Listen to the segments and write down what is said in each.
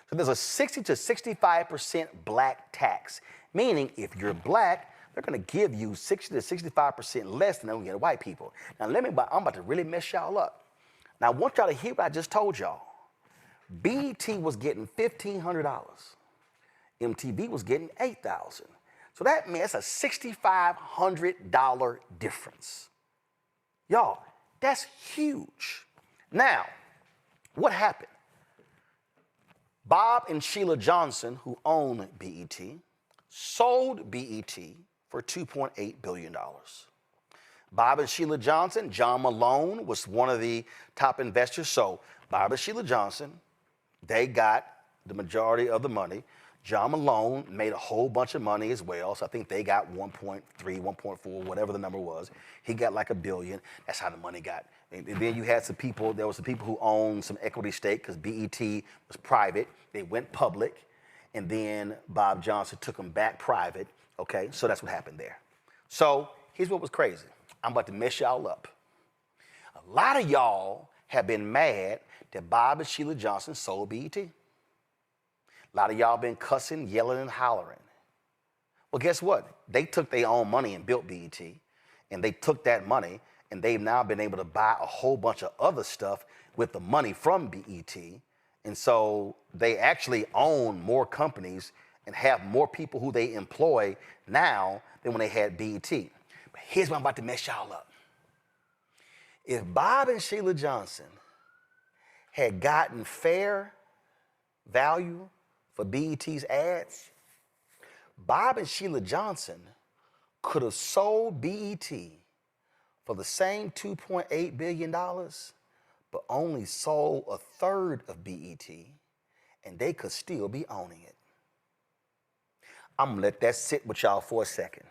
So there's a 60 to 65% black tax, meaning if you're black, they're going to give you 60 to 65% less than they're going to get white people. Now, I'm about to really mess y'all up. Now, I want y'all to hear what I just told y'all. BET was getting $1,500. MTV was getting $8,000. So that means a $6,500 difference. Y'all, that's huge. Now, what happened? Bob and Sheila Johnson, who own BET, sold BET for $2.8 billion. Bob and Sheila Johnson, John Malone was one of the top investors. So Bob and Sheila Johnson, they got the majority of the money. John Malone made a whole bunch of money as well. So I think they got 1.3, 1.4, whatever the number was. He got like $1 billion. That's how the money got. And then you had some people, there was some people who owned some equity stake because BET was private. They went public. And then Bob Johnson took them back private. Okay, so that's what happened there. So here's what was crazy. I'm about to mess y'all up. A lot of y'all have been mad that Bob and Sheila Johnson sold BET. A lot of y'all been cussing, yelling, and hollering. Well, guess what? They took their own money and built BET, and they took that money, and they've now been able to buy a whole bunch of other stuff with the money from BET, and so they actually own more companies and have more people who they employ now than when they had BET. But here's what I'm about to mess y'all up. If Bob and Sheila Johnson had gotten fair value for BET's ads, Bob and Sheila Johnson could have sold BET for the same $2.8 billion, but only sold a third of BET, and they could still be owning it. I'm gonna let that sit with y'all for a second.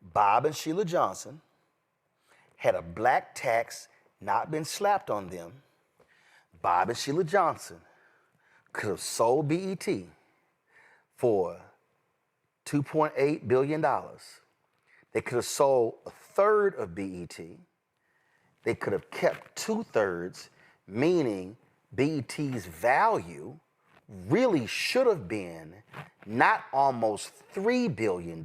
Bob and Sheila Johnson had a black tax not been slapped on them, Bob and Sheila Johnson could have sold BET for $2.8 billion. They could have sold a third of BET. They could have kept 2/3, meaning BET's value really should have been not almost $3 billion,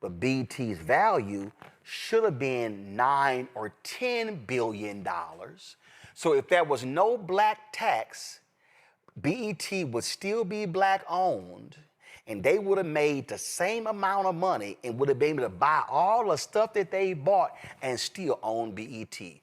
but BET's value should have been $9 or $10 billion. So if there was no black tax, BET would still be black owned, and they would have made the same amount of money and would have been able to buy all the stuff that they bought and still own BET.